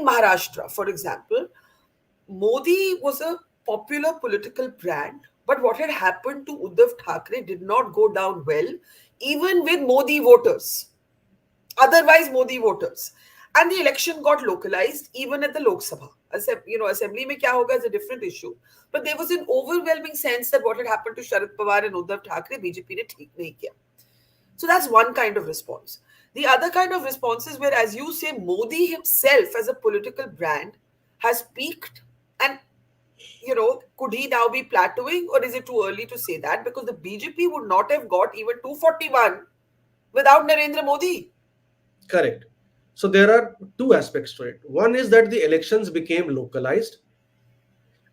Maharashtra, for example, Modi was a popular political brand, but what had happened to Uddhav Thackeray did not go down well, even with Modi voters, otherwise Modi voters. And the election got localized even at the Lok Sabha. Assembly mein kya hoga is a different issue. But there was an overwhelming sense that what had happened to Sharad Pawar and Uddhav Thackeray, BJP ne theek nahi kiya. So that's one kind of response. The other kind of response is where, as you say, Modi himself as a political brand has peaked. And, could he now be plateauing, or is it too early to say that? Because the BJP would not have got even 241 without Narendra Modi. Correct. So there are two aspects to it. One is that the elections became localized,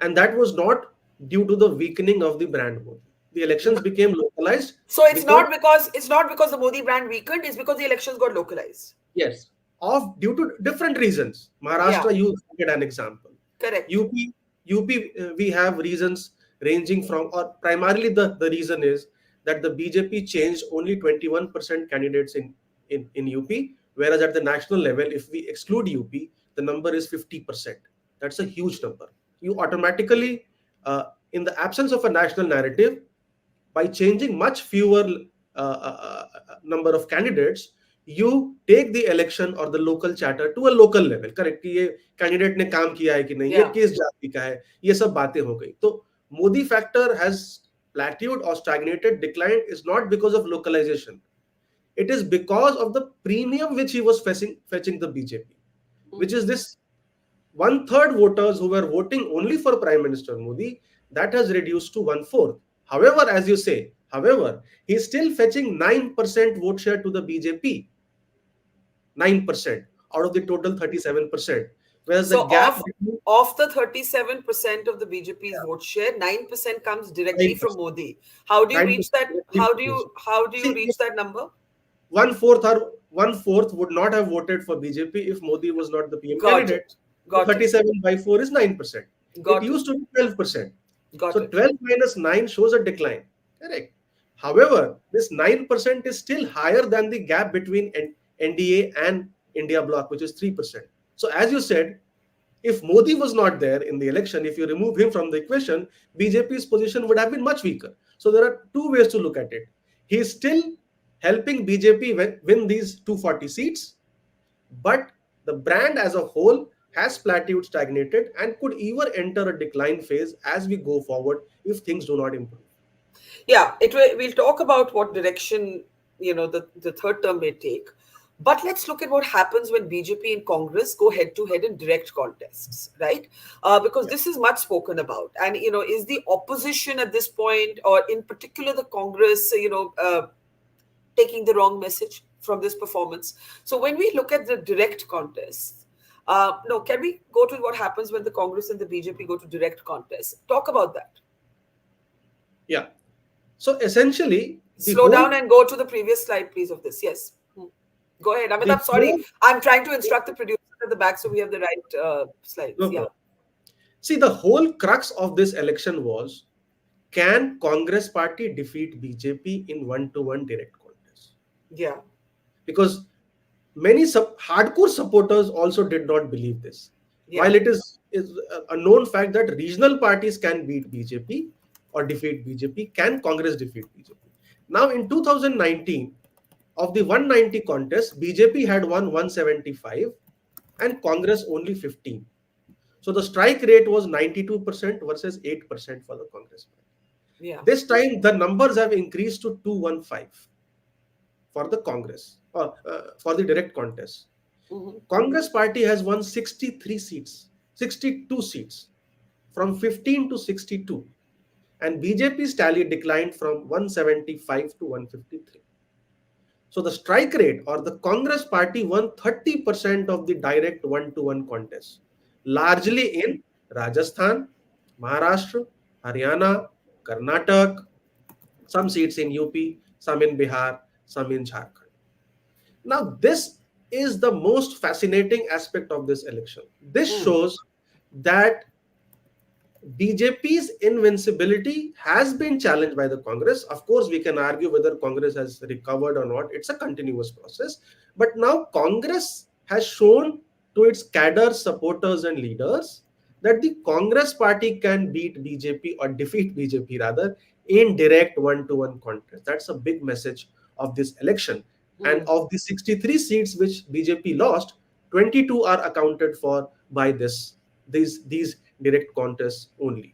and that was not due to the weakening of the brand Modi. The elections became localized So it's because, not because the Modi brand weakened, it's because the elections got localized. yes, of due to different reasons. Yeah, Maharashtra, you get an example. correct. UP, we have reasons ranging from, or primarily the reason is that the BJP changed only 21% candidates in UP, whereas at the national level, if we exclude UP, the number is 50%. That's a huge number. You automatically, in the absence of a national narrative, by changing much fewer number of candidates, you take the election or the local chatter to a local level. Correct कि ये candidate ने काम किया है कि नहीं, ये Yeah. किस जाति का है, ये सब बातें हो गई. तो Modi factor has plateaued or stagnated, declined is not because of localization. It is because of the premium which he was fetching the BJP, which is this 1/3 voters who were voting only for Prime Minister Modi, that has reduced to 1/4. However, as you say, he's still fetching 9% vote share to the BJP. 9% out of the total 37%. Whereas the So gap between, of the 37% of the BJP's vote share, 9% comes directly from 9%, Modi. How do you reach 9% that? directly from BJP. How do you See, reach that number? 1/4 would not have voted for BJP if Modi was not the PM Got candidate. it. So Got it. 37 by 4 is 9%. It Got it. used to be 12%. Got So it. 12 minus 9 shows a decline. Correct. However, this 9% is still higher than the gap between NDA and India bloc, which is 3%. So as you said, if Modi was not there in the election, if you remove him from the equation, BJP's position would have been much weaker. So there are two ways to look at it. He is still helping BJP win these 240 seats, but the brand as a whole has plateaued, stagnated, and could even enter a decline phase as we go forward if things do not improve. Yeah, we'll talk about what direction the third term may take. But let's look at what happens when BJP and Congress go head to head in direct contests, right? Because Yeah. this is much spoken about, and is the opposition at this point, or in particular the Congress, taking the wrong message from this performance? So when we look at the direct contests, no, can we go to what happens when the Congress and the BJP go to direct contests? Talk about that. Yeah. So essentially, Slow down and go to the previous slide, please, of this. Yes. Go ahead. the Amitabh, sorry. whole I'm trying to instruct the producer at the back so we have the right slides. no Yeah. problem. See, the whole crux of this election was, can Congress party defeat BJP in one-to-one direct contest? Yeah. Because many hardcore supporters also did not believe this. Yeah. While it is a known fact that regional parties can beat BJP or defeat BJP, can Congress defeat BJP? Now in 2019, of the 190 contests, BJP had won 175 and Congress only 15. So the strike rate was 92% versus 8% for the Congress party. Yeah. This time the numbers have increased to 215 for the Congress, for the direct contest. Congress party has won 63 seats, 62 seats, from 15 to 62. And BJP's tally declined from 175 to 153. So the strike rate, or the Congress party, won 30% of the direct one-to-one contests, largely in Rajasthan, Maharashtra, Haryana, Karnataka, some seats in UP, some in Bihar, some in Jharkhand. Now, this is the most fascinating aspect of this election. This shows that BJP's invincibility has been challenged by the Congress. Of course, we can argue whether Congress has recovered or not. It's a continuous process. But now Congress has shown to its cadre, supporters, and leaders that the Congress party can beat BJP or defeat BJP rather in direct one-to-one contest. That's a big message of this election. And of the 63 seats which BJP lost, 22 are accounted for by these direct contests only.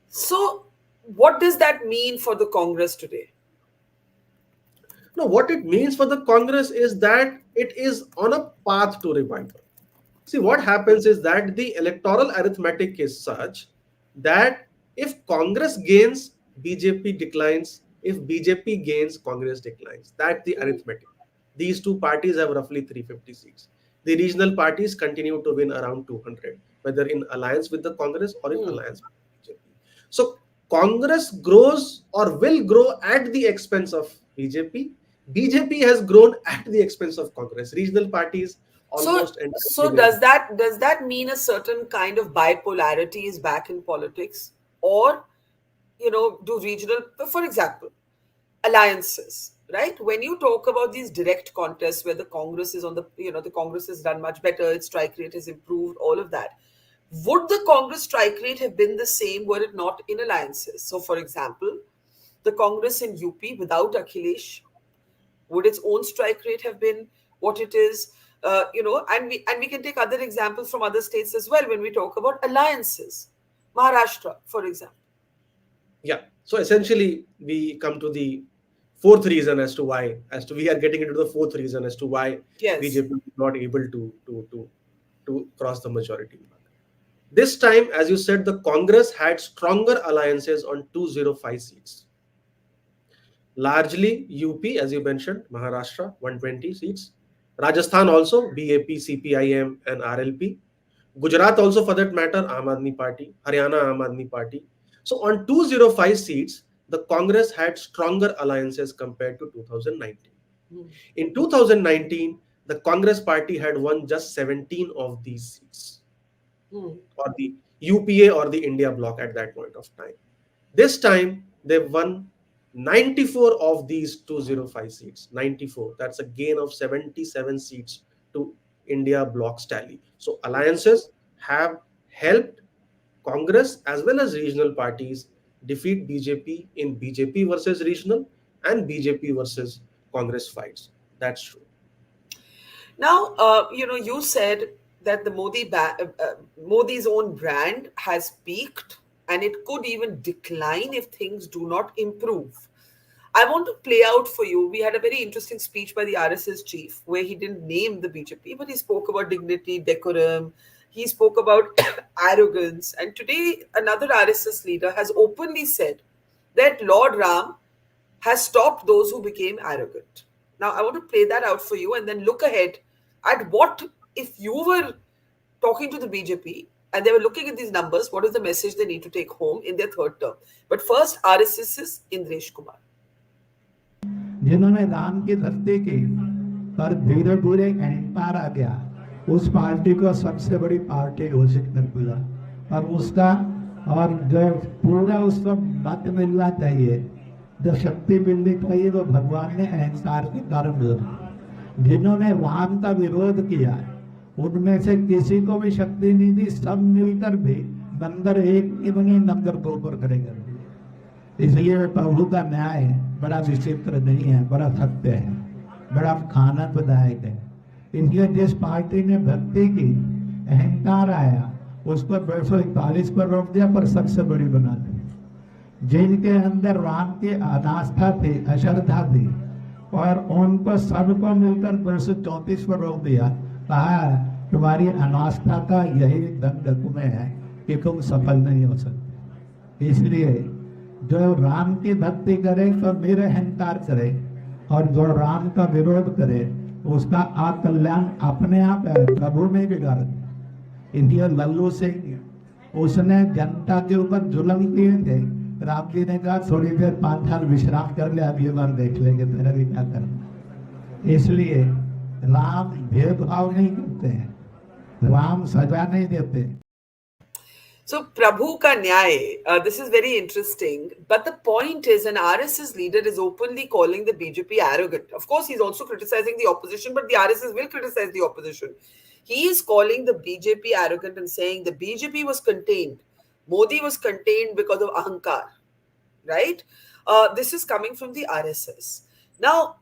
So, what does that mean for the Congress today? Now, what it means for the Congress is that it is on a path to revival. See, what happens is that the electoral arithmetic is such that if Congress gains, BJP declines. If BJP gains, Congress declines. That's the arithmetic. These two parties have roughly 350 seats. The regional parties continue to win around 200, whether in alliance with the Congress or in alliance with BJP. So Congress grows or will grow at the expense of BJP. BJP has grown at the expense of Congress. Regional parties So, almost entirely so win. does that mean a certain kind of bipolarity is back in politics, or do regional, for example, alliances, right? When you talk about these direct contests where the Congress is on the Congress has done much better, its strike rate has improved, all of that. Would the Congress strike rate have been the same were it not in alliances? So, for example, the Congress in UP without Akhilesh, would its own strike rate have been what it is? And we can take other examples from other states as well when we talk about alliances. Maharashtra, for example. Yeah. So essentially, we come to the fourth reason as to we are getting into the fourth reason as to why Yes. BJP is not able to cross the majority mark. This time, as you said, the Congress had stronger alliances on 205 seats. Largely UP, as you mentioned, Maharashtra, 120 seats. Rajasthan also, BAP, CPIM, and RLP. Gujarat also, for that matter, Aam Aadmi Party. Haryana, Aam Aadmi Party. So on 205 seats, the Congress had stronger alliances compared to 2019. In 2019, the Congress party had won just 17 of these seats, or the UPA or the India bloc at that point of time. This time, they won 94 of these 205 seats. 94. That's a gain of 77 seats to India bloc's tally. So alliances have helped Congress as well as regional parties defeat BJP in BJP versus regional and BJP versus Congress fights. That's true. Now, you said that the Modi's own brand has peaked and it could even decline if things do not improve. I want to play out for you. We had a very interesting speech by the RSS chief where he didn't name the BJP, but he spoke about dignity, decorum. He spoke about arrogance. And today, another RSS leader has openly said that Lord Ram has stopped those who became arrogant. Now, I want to play that out for you and then look ahead at what, if you were talking to the BJP and they were looking at these numbers, what is the message they need to take home in their third term? But first, RSS's Indresh Kumar. जिन्होंने राम की धरती की पर धीरे धीरे अहंकार आ गया, उस पार्टी को सबसे बड़ी पार्टी घोषित कर दिया और उसका और जो पूरा उसको मत मिलना चाहिए, जो शक्ति मिलनी चाहिए, वो भगवान ने अहंकार के कारण दिया। जिन्होंने राम का विरोध किया उनमें से किसी को भी शक्ति नहीं दी, सब मिलकर भी नंबर एक की बनी नंबर दो पर खड़े कर दिए। इसलिए प्रभु का न्याय बड़ा विचित्र नहीं है, बड़ा सत्य है, बड़ा आनंददायक है। इसलिए जिस पार्टी ने भक्ति की, अहंकार आया, उसको 241 पर रोक दिया, पर सबसे बड़ी बना दी। जिनके अंदर राम की अनास्था थी, अश्रद्धा थी, और उनको सबको मिलकर 234 पर रोक दिया। कहा तुम्हारी अनास्था का यही दंड तुम्हें है कि तुम सफल नहीं हो सकते। इसलिए जो राम की भक्ति करे तो निरअहंकार करे, और जो राम का विरोध करे उसका अकल्याण अपने आप है, प्रभु में बिगाड़ दिया। इंडिया लल्लू सिंह, उसने जनता के ऊपर जुल्म किए थे, राम जी ने कहा थोड़ी देर 5 साल विश्राम कर ले, अब ये बार देख लेंगे तेरा भी क्या करना। इसलिए राम भेदभाव नहीं करते हैं, राम सजा नहीं देते। So Prabhu ka nyay, this is very interesting. But the point is, an RSS leader is openly calling the BJP arrogant. Of course, he's also criticizing the opposition, but the RSS will criticize the opposition. He is calling the BJP arrogant and saying the BJP was contained. Modi was contained because of ahankar, right? This is coming from the RSS. Now,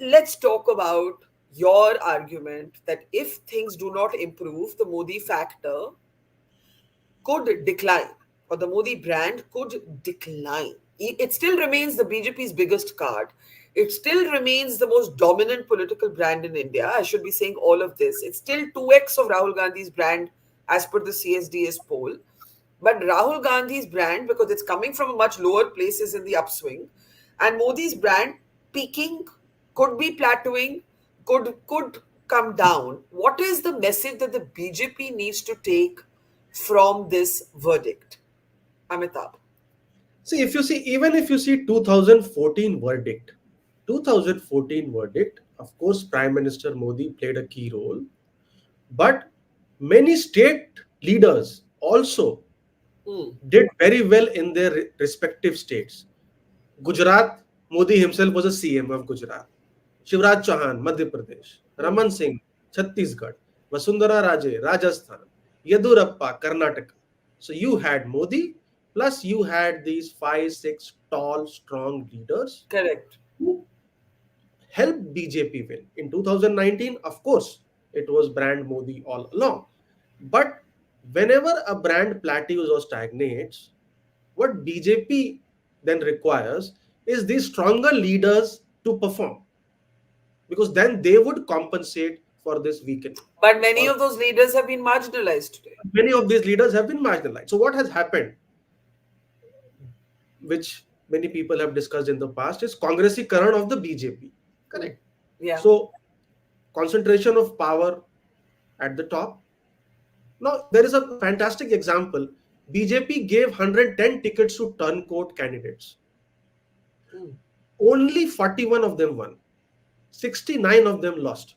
let's talk about your argument that if things do not improve, the Modi factor could decline, or the Modi brand could decline. It still remains the BJP's biggest card. It still remains the most dominant political brand in India. I should be saying all of this. It's still 2x of Rahul Gandhi's brand as per the CSDS poll. But Rahul Gandhi's brand, because it's coming from a much lower place, is in the upswing. And Modi's brand peaking, could be plateauing, could come down. What is the message that the BJP needs to take from this verdict? Amitabh. See, if you see, even if you see 2014 verdict, 2014 verdict, of course, Prime Minister Modi played a key role, but many state leaders also Hmm. did very well in their respective states. Gujarat, Modi himself was a CM of Gujarat. Shivraj Chauhan, Madhya Pradesh. Hmm. Raman Singh, Chhattisgarh. Vasundhara Raje, Rajasthan. Yedurappa, Karnataka. So you had Modi, plus you had these five, six tall, strong leaders Correct. who helped BJP win. In 2019, of course, it was brand Modi all along. But whenever a brand plateaus or stagnates, what BJP then requires is these stronger leaders to perform, because then they would compensate for this weakening. But many Or of those leaders have been marginalized today. many of these leaders have been marginalized. So what has happened, which many people have discussed in the past, is Congressikaran of the BJP. Hmm. Correct. Yeah. So concentration of power at the top. Now there is a fantastic example. BJP gave 110 tickets to turncoat candidates. Hmm. Only 41 of them won. 69 of them lost.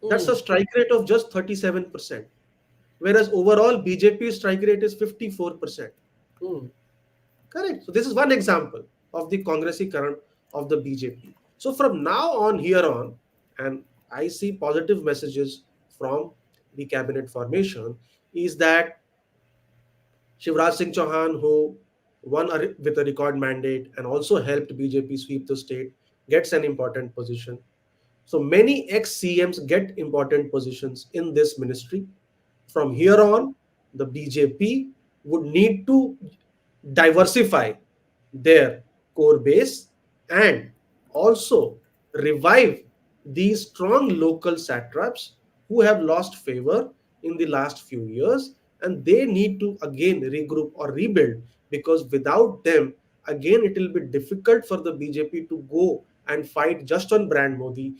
That's Hmm. a strike rate of just 37%. Whereas overall BJP strike rate is 54%. Hmm. Correct. So this is one example of the Congressikaran of the BJP. So from now on, here on, and I see positive messages from the cabinet formation, is that Shivraj Singh Chauhan, who won with a record mandate and also helped BJP sweep the state, gets an important position. So many ex CMs get important positions in this ministry. From here on, the BJP would need to diversify their core base and also revive these strong local satraps who have lost favor in the last few years, and they need to again regroup or rebuild, because without them, again, it will be difficult for the BJP to go and fight just on brand Modi.